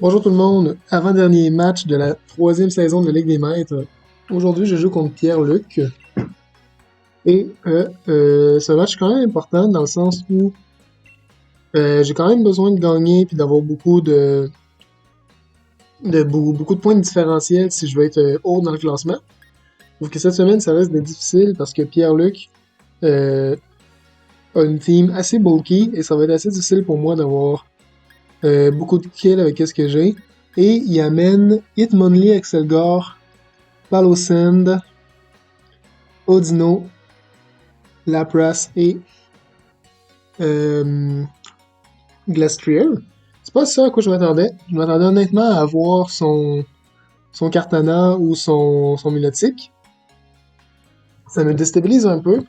Bonjour tout le monde, avant-dernier match de la troisième saison de la Ligue des Maîtres. Aujourd'hui, je joue contre Pierre-Luc et c'est un match quand même important dans le sens où j'ai quand même besoin de gagner puis d'avoir beaucoup de points différentiels si je veux être haut dans le classement. Je trouve que cette semaine, ça risque d'être difficile parce que Pierre-Luc euh, a une team assez bulky et ça va être assez difficile pour moi d'avoir beaucoup de kills avec ce que j'ai. Et il amène Hitmonlee, Excelgor, Palosand, Odino, Lapras et euh, Glastrier. C'est pas ça à quoi je m'attendais. Je m'attendais honnêtement à avoir son Kartana ou son Milotic. Ça me déstabilise un peu.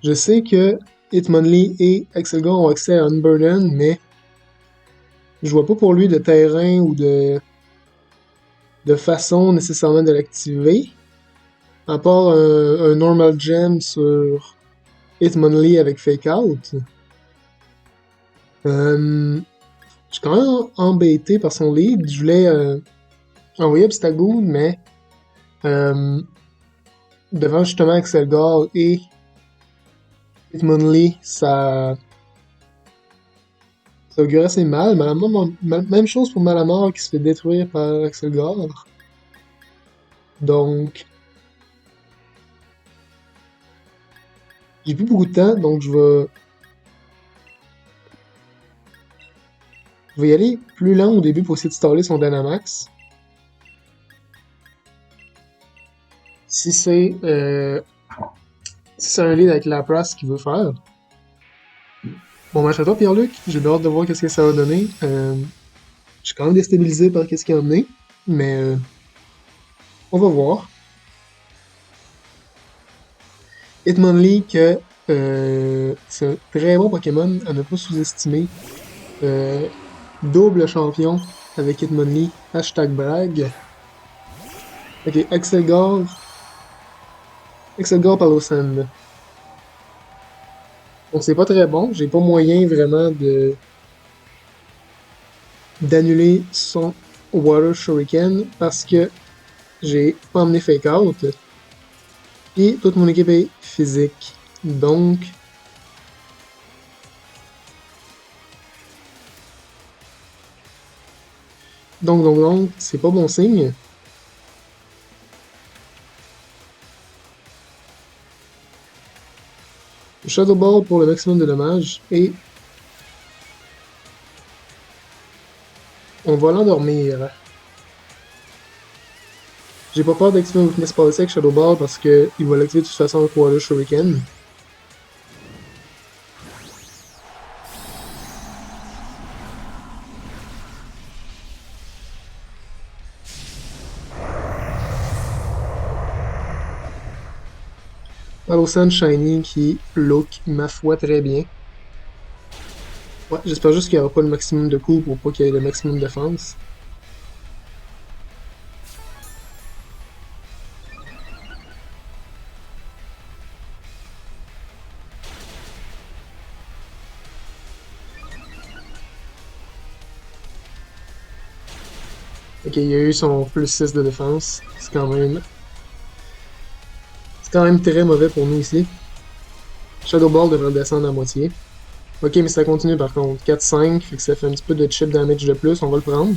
Je sais que Hitmonlee et Excelgor ont accès à Unburden, mais je vois pas pour lui de terrain ou de façon nécessairement de l'activer. À part un Normal Gem sur Hitmonlee avec Fake Out. Je suis quand même embêté par son lead. Je voulais envoyer Obstagoon, mais euh, devant justement Excelgor et Hitmonlee, ça augure assez mal. Même chose pour Malamar qui se fait détruire par Excelgor. Donc, j'ai plus beaucoup de temps, donc je vais y aller plus lent au début pour essayer de staller son Dynamax. Si c'est si c'est un lead avec Lapras qu'il veut faire. Bon match à toi, Pierre-Luc. J'ai hâte de voir qu'est-ce que ça va donner. Je suis quand même déstabilisé par qu'est-ce qu'il a amené, mais on va voir. Hitmonlee, que c'est un très bon Pokémon à ne pas sous-estimer. Euh, Double champion avec Hitmonlee. Hashtag brag. Ok, Excelgor Palosand. Donc c'est pas très bon. J'ai pas moyen vraiment d'annuler son Water Shuriken parce que j'ai pas emmené Fake Out. Et toute mon équipe est physique. Donc, c'est pas bon signe. Shadow Ball pour le maximum de dommages et on va l'endormir. J'ai pas peur d'activer un Weakness Policy avec Shadow Ball parce que il va l'activer de toute façon avec Water Shuriken. Palosand Shiny qui look ma foi très bien. Ouais, j'espère juste qu'il n'y aura pas le maximum de coups pour pas qu'il y ait le maximum de défense. Ok, il y a eu son plus 6 de défense. C'est quand même très mauvais pour nous ici. Shadow Ball devrait descendre à moitié. Ok, mais ça continue par contre. 4-5, fait que ça fait un petit peu de chip damage de plus, on va le prendre.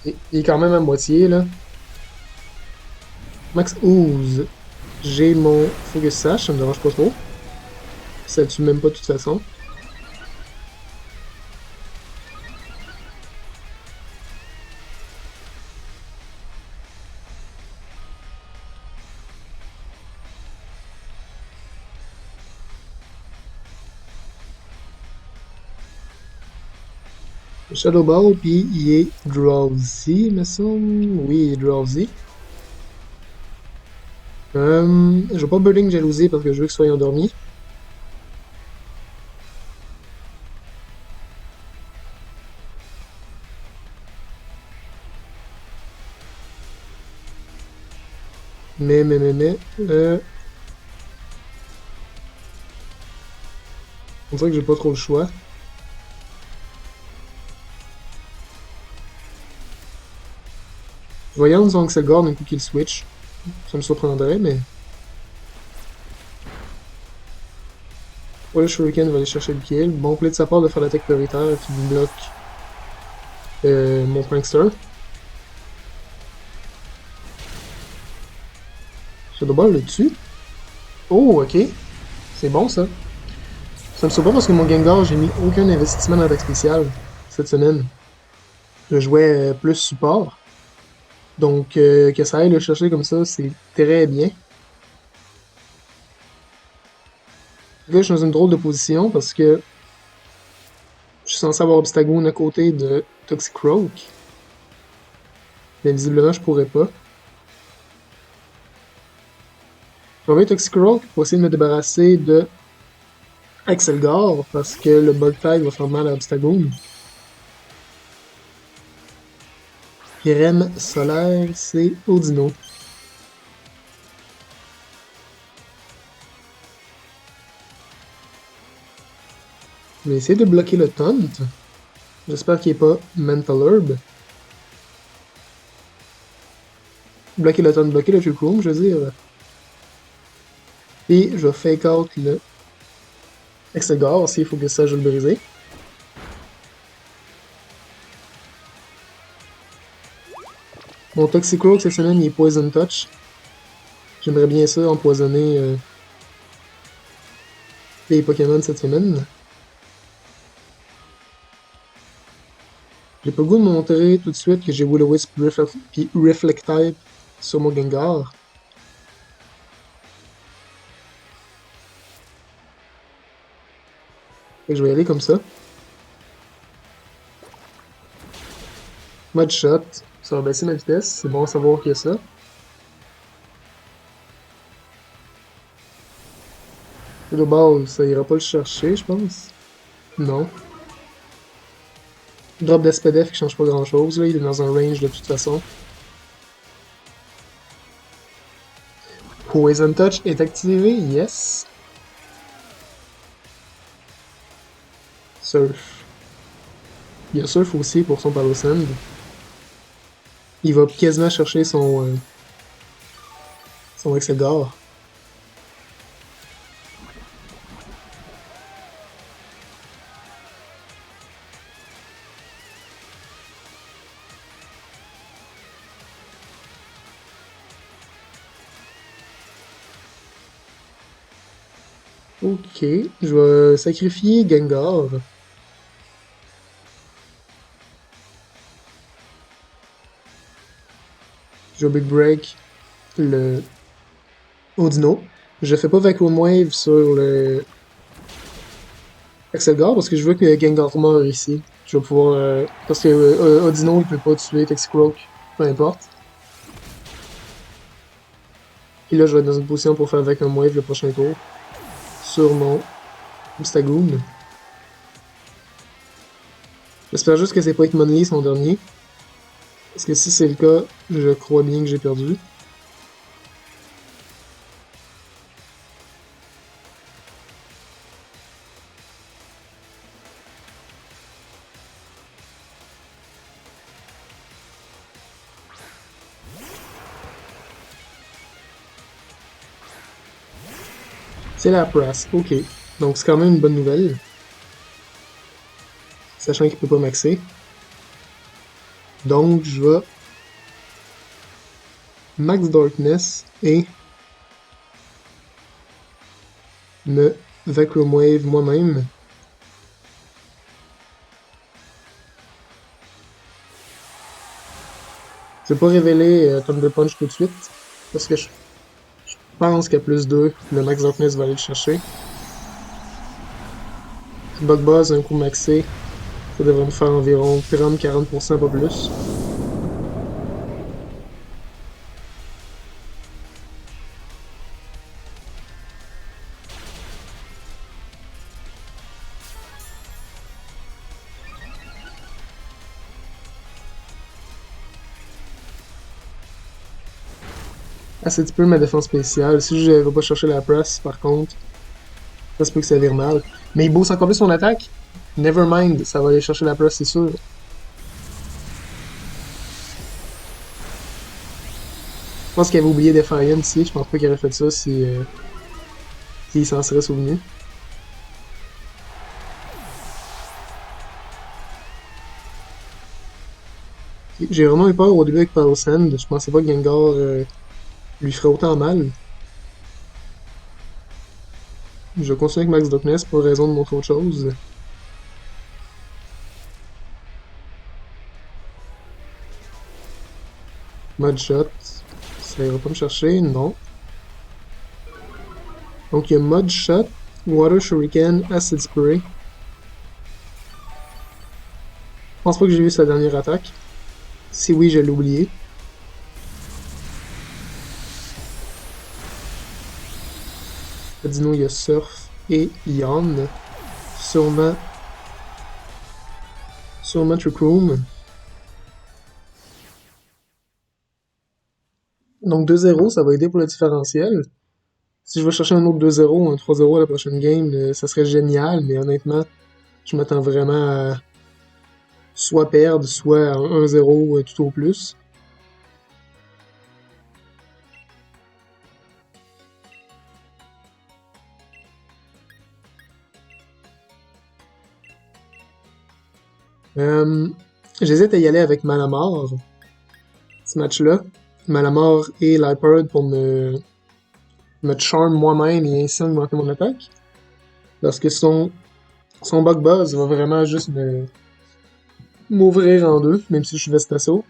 Et il est quand même à moitié là. Max Ooze. J'ai mon Focus Sash, ça me dérange pas trop. Ça tue même pas de toute façon. Shadow Ball, puis il est Drowsy, me semble. Oui, il est Drowsy. Je vais pas Burning Jalousie parce que je veux qu'il soit endormi. Mais. On dirait que j'ai pas trop le choix. Je vais y aller en disant que c'est Gord un coup qu'il switch. Ça me surprendrait, mais. Ouais, le Shuriken va aller chercher le kill. Bon play de sa part de faire l'attaque prioritaire qui bloque mon Prankster. Shadow Ball le tue. Oh, ok. C'est bon ça. Ça me surprend parce que mon Gengar, j'ai mis aucun investissement dans l'attaque spéciale cette semaine. Je jouais plus support. Donc, que ça aille le chercher comme ça, c'est très bien. Là, je suis dans une drôle de position parce que je suis censé avoir Obstagoon à côté de Toxicroak. Mais visiblement, je pourrais pas. Je vais envoyer Toxicroak pour essayer de me débarrasser de Axelgar parce que le Bug-Type va faire mal à Obstagoon. Irem solaire, c'est Audino. Je vais essayer de bloquer le Taunt. J'espère qu'il n'est pas Mental Herb. Bloquer le Taunt, bloquer le Trick Room, je veux dire. Et je vais fake out le Excelgar, s'il faut que ça je le briser. Mon Toxicroak cette semaine il est Poison Touch. J'aimerais bien ça empoisonner les Pokémon cette semaine. J'ai pas le goût de montrer tout de suite que j'ai Will-O-Wisp puis Reflect Type sur mon Gengar. Fait que je vais y aller comme ça. Mode Shot. Ça va baisser ma vitesse. C'est bon à savoir qu'il y a ça. Le ball, ça ira pas le chercher, je pense. Non. Drop d'SPDF qui change pas grand chose, là. Il est dans un range de toute façon. Poison Touch est activé, yes. Surf. Il y a Surf aussi pour son Palo Sand. Il va quasiment chercher son Excelgar. Ok, je vais sacrifier Gengar. Je vais Big Break le Audino. Je fais pas Vacuum Wave sur le Excelgar parce que je veux que Gengar meure ici. Je vais pouvoir. Parce que Audino il peut pas tuer Toxicroak, peu importe. Et là je vais être dans une position pour faire Vacuum Wave le prochain tour. Sur mon Obstagoon. J'espère juste que c'est pas Hitmonlee son dernier. Parce que si c'est le cas, je crois bien que j'ai perdu. C'est la Pras, ok. Donc c'est quand même une bonne nouvelle. Sachant qu'il peut pas maxer. Donc je vais Max Darkness et me Vacuum Wave moi-même. Je vais pas révéler Thunder Punch tout de suite. Parce que je pense qu'à plus 2, le Max Darkness va aller le chercher. Bug Buzz, un coup maxé, ça devrait me faire environ 30-40%, pas plus. Ah, c'est un petit peu ma défense spéciale. Si je vais pas chercher la presse, par contre, Ça se peut que ça vire mal. Mais il booste encore plus son attaque. Nevermind, ça va aller chercher la place, c'est sûr. Je pense qu'il avait oublié Defiant ici. Je pense pas qu'il aurait fait ça si, s'il s'en serait souvenu. J'ai vraiment eu peur au début avec Palo Sand. Je pensais pas que Gengar lui ferait autant mal. Je continue avec Max Darkness pour raison de montrer autre chose. Mudshot. Ça ira pas me chercher, non. Donc il y a Mudshot, Water Shuriken, Acid Spray. Je pense pas que j'ai vu sa dernière attaque. Si oui, je l'ai oublié. Dino, il y a Surf et Yawn. Sûrement. Sûrement Trick Room. Donc 2-0, ça va aider pour le différentiel. Si je vais chercher un autre 2-0 ou un 3-0 à la prochaine game, ça serait génial, mais honnêtement, je m'attends vraiment à soit perdre, soit à 1-0 tout au plus. Euh, J'hésite à y aller avec Malamar, ce match-là. Malamar et Liepard pour me charm moi-même et ainsi augmenter mon attaque. Parce que son Bug Buzz va vraiment juste m'ouvrir en deux, même si je suis Vestasso.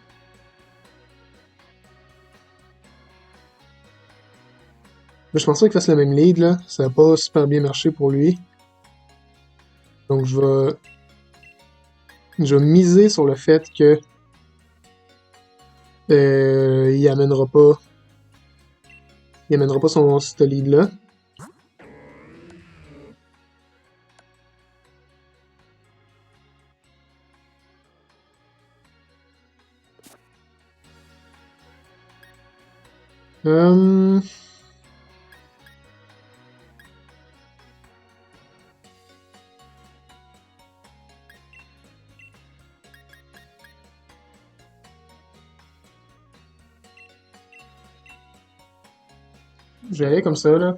Mais je pense pas qu'il fasse le même lead, là. Ça n'a pas super bien marché pour lui. Donc je vais miser sur le fait que il amènera pas ce lead-là. Euh... Je vais aller comme ça, là.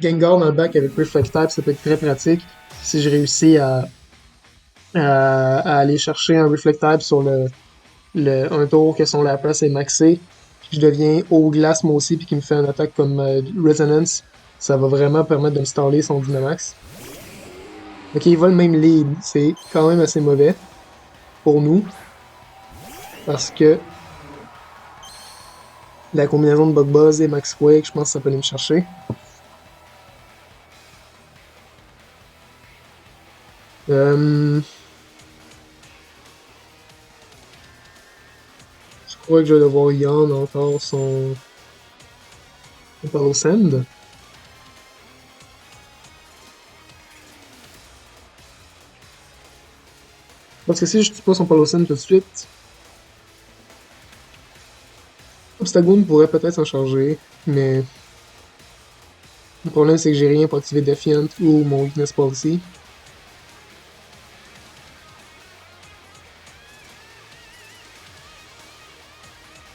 Gengar dans le back avec Reflect Type, ça peut être très pratique si je réussis à aller chercher un Reflect Type sur un tour que son Lapras est maxé. Puis je deviens haut glace moi aussi, puis qu'il me fait une attaque comme Resonance. Ça va vraiment permettre de me staller son Dynamax. Ok, il va le même lead. C'est quand même assez mauvais pour nous. Parce que la combinaison de Bug Buzz et Max Quake, je pense que ça peut aller me chercher. Je crois que je vais devoir Yawn encore son Palo Sand. Parce que si je tue pas son Palo Sand tout de suite, Obstagoon pourrait peut-être s'en charger, mais le problème c'est que j'ai rien pour activer Defiant ou mon Weakness Policy.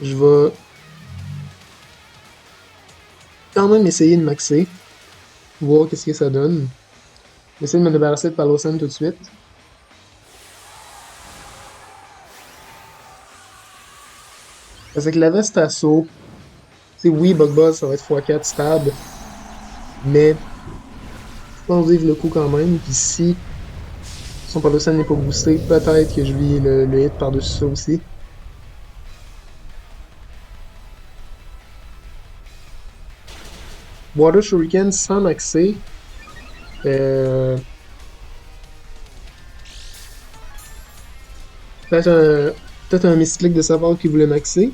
Je vais quand même essayer de maxer, voir qu'est-ce que ça donne. Essayer de me débarrasser de Palo Sand tout de suite. Parce que la veste assaut, c'est oui, Bug Buzz, ça va être x4 stable, mais je pense vivre le coup quand même. Puis si son Palo Sand n'est pas boosté, peut-être que je vis le hit par-dessus ça aussi. Water Shuriken sans maxer. Peut-être un misclick de savoir qu'il voulait maxer.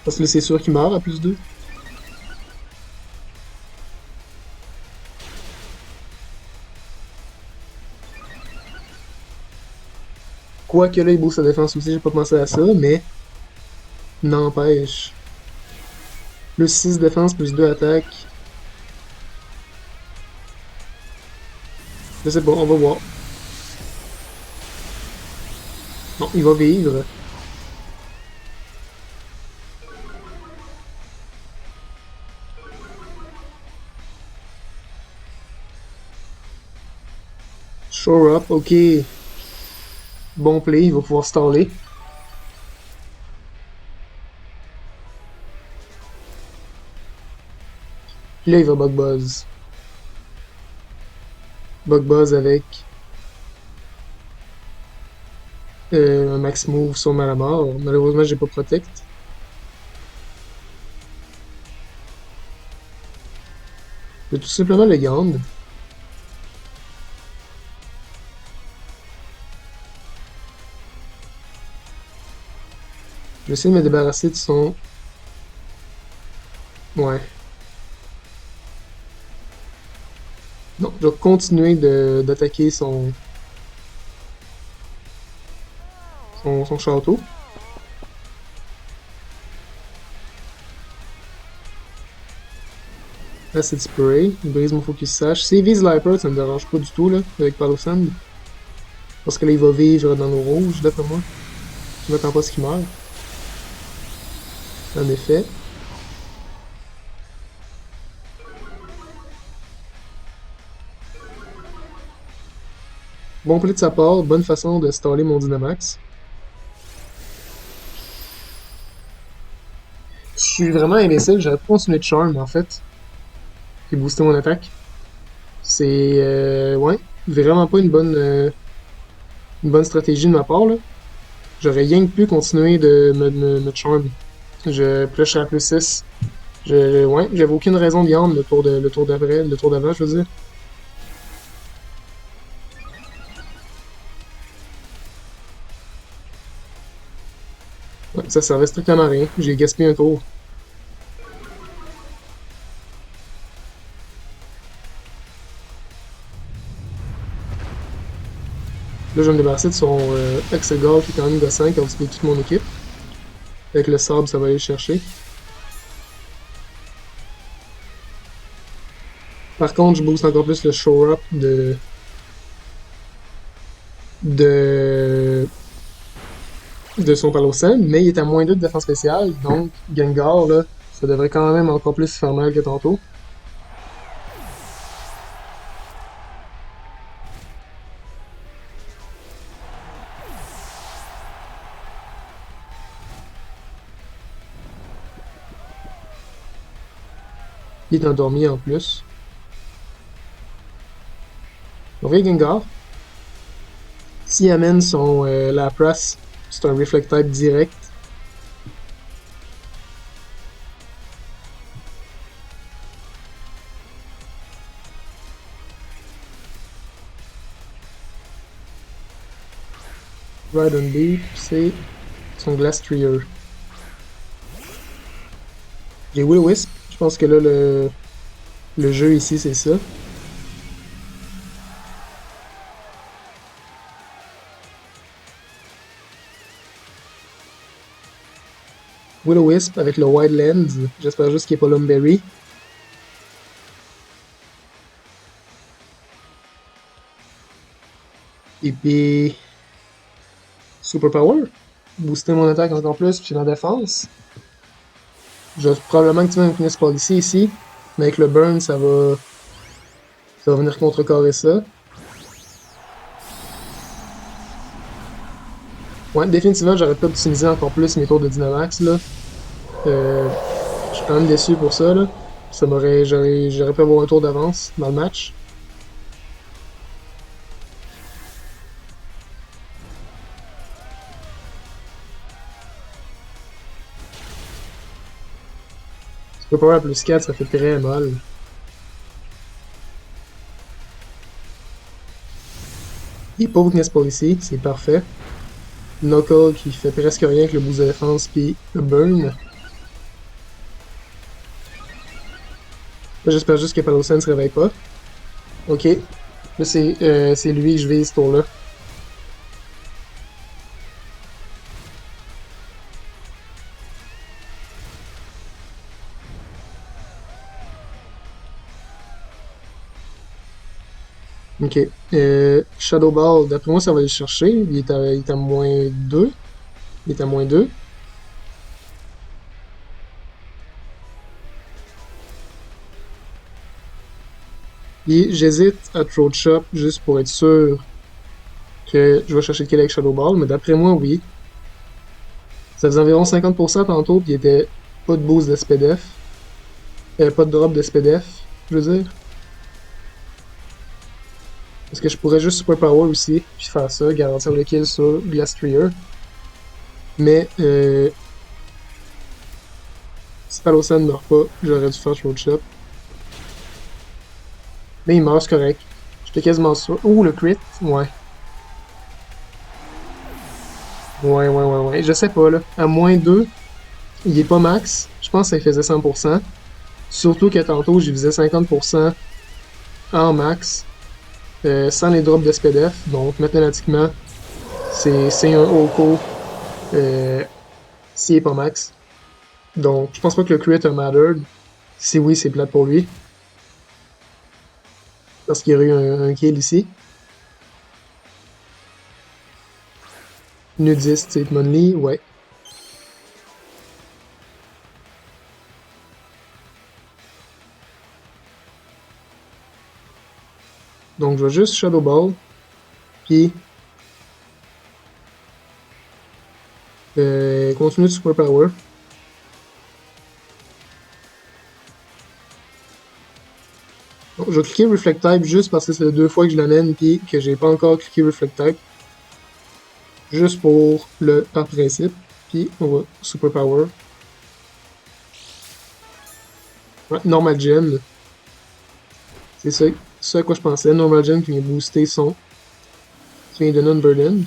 Parce que là, c'est sûr qu'il meurt à plus 2. Quoique là, il booste sa défense aussi, j'ai pas pensé à ça, mais n'empêche. Plus 6 défense, plus 2 attaque. Je sais pas, on va voir. Non, il va vivre. Shore up, ok. Bon play, il va pouvoir staller. Puis là, il va Bug Buzz. Bug Buzz avec un max move sur Malamar. Malheureusement, j'ai pas protect. Je vais tout simplement le garde. Je vais essayer de me débarrasser de son... Ouais. Non, je vais continuer d'attaquer son château. Acid Spray, il brise mon focus sash. S'il vise l'hyper, ça me dérange pas du tout, là, avec Palo Sand. Parce que là, il va vivre dans nos rouges, d'après moi. Je m'attends pas à ce qu'il meure. En effet. Bon play de sa part, bonne façon de staller mon Dynamax. Je suis vraiment imbécile, j'aurais pu continuer de Charm, en fait. Et booster mon attaque. C'est, ouais, vraiment pas une bonne stratégie de ma part, là. J'aurais rien que pu continuer de me Charm. Puis là, je serais à plus 6. Ouais, j'avais aucune raison d'y rendre le tour d'après, le tour d'avant, je veux dire. Ouais, ça servait strictement à rien. J'ai gaspillé un tour. Là, je vais me débarrasser de son Exegol qui est quand même gossant, qui a occupé toute mon équipe. Avec le sable, ça va aller le chercher. Par contre, je booste encore plus le show-up de, de son Palosem, mais il est à moins 2 de défense spéciale, donc Gengar, là, ça devrait quand même encore plus faire mal que tantôt. Il est endormi en plus. On va Gengar. S'il amène son Lapras, c'est un Reflect Type direct. Ride on Beat, c'est son Glastrier. J'ai Will-O-Wisp. Je pense que là, le jeu ici, c'est ça. Will-O-Wisp avec le Wildlands. J'espère juste qu'il n'y ait pas Lumberry. Et puis... Super Power. Booster mon attaque encore plus, puis ma défense. Je vais probablement activer un Weakness Policy ici. Mais avec le burn, ça va venir contrecarrer ça. Ouais, définitivement, j'aurais pas optimisé encore plus mes tours de Dynamax, là. Je suis quand même déçu pour ça, là. J'aurais pu avoir un tour d'avance dans le match. Super Power à plus 4, ça fait très mal. Et pas Weakness Policy, c'est parfait. Knuckle qui fait presque rien avec le boost de défense, puis le burn. Là, j'espère juste que Palosem ne se réveille pas. Ok. Là, c'est lui que je vise ce tour-là. Ok. Shadow Ball, d'après moi, ça va le chercher. Il est à moins 2. Il est à moins 2. Et j'hésite à Throat Chop juste pour être sûr que je vais chercher le kill avec Shadow Ball, mais d'après moi, oui. Ça faisait environ 50% tantôt, puis il était pas de boost de SPDF. Pas de drop de SPDF, je veux dire. Parce que je pourrais juste Super Power aussi, puis faire ça, garantir le kill sur Glastrier. Mais si Palosan ne meurt pas, j'aurais dû faire Throat Chop. Mais il meurt, c'est correct. J'étais quasiment sûr. Ouh, le crit? Ouais. Ouais. Je sais pas, là. À moins 2, il est pas max. Je pense que ça faisait 100%. Surtout que tantôt, j'y faisais 50% en max, sans les drops de SPDF. Donc, mathématiquement, c'est un Oko s'il est pas max. Donc, je pense pas que le crit a mattered. Si oui, c'est plate pour lui. Parce qu'il y aurait eu un kill ici. Nudiste, c'est Hitmonlee, ouais. Donc, je vais juste Shadow Ball. Puis, continuer de Super Power. Donc, je vais cliquer Reflect Type juste parce que c'est 2 fois que je l'amène puis que j'ai pas encore cliqué Reflect Type. Juste pour le par principe. Puis on va Super Power. Ouais, Normal Gem. C'est ça, à quoi je pensais. Normal Gem qui vient booster son. Qui vient de Non-Burden.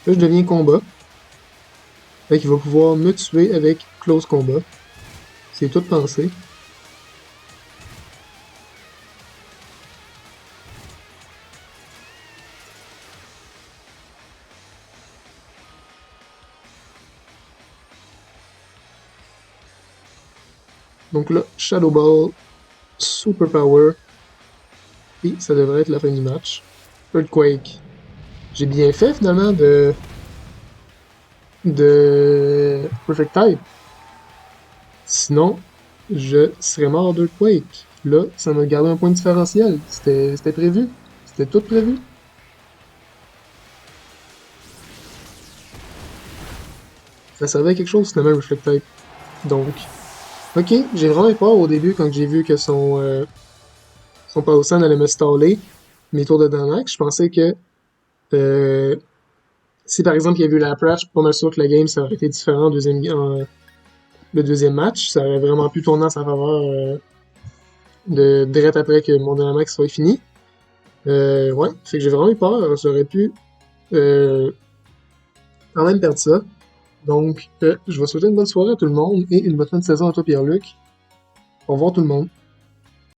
Là, je deviens combat. Fait qu'il va pouvoir me tuer avec Close Combat. C'est tout pensé. Donc là, Shadow Ball, Super Power. Et ça devrait être la fin du match. Earthquake. J'ai bien fait finalement de Perfect Type. Sinon, je serais mort d'Earthquake. Là, ça m'a gardé un point différentiel. C'était prévu. C'était tout prévu. Ça servait à quelque chose finalement, Reflect Type. Donc, ok, j'ai vraiment peur au début quand j'ai vu que son Paosan allait me staller mes tours de Danax. Je pensais que euh, si par exemple il y avait eu l'approach, je suis pas mal sûr que la game ça aurait été différent le deuxième match. Ça aurait vraiment pu tourner en sa faveur de direct après que mon Dynamax soit fini. Ouais, fait que j'ai vraiment eu peur. J'aurais pu euh, quand même perdre ça. Donc, je vais souhaiter une bonne soirée à tout le monde et une bonne fin de saison à toi, Pierre-Luc. Au revoir tout le monde.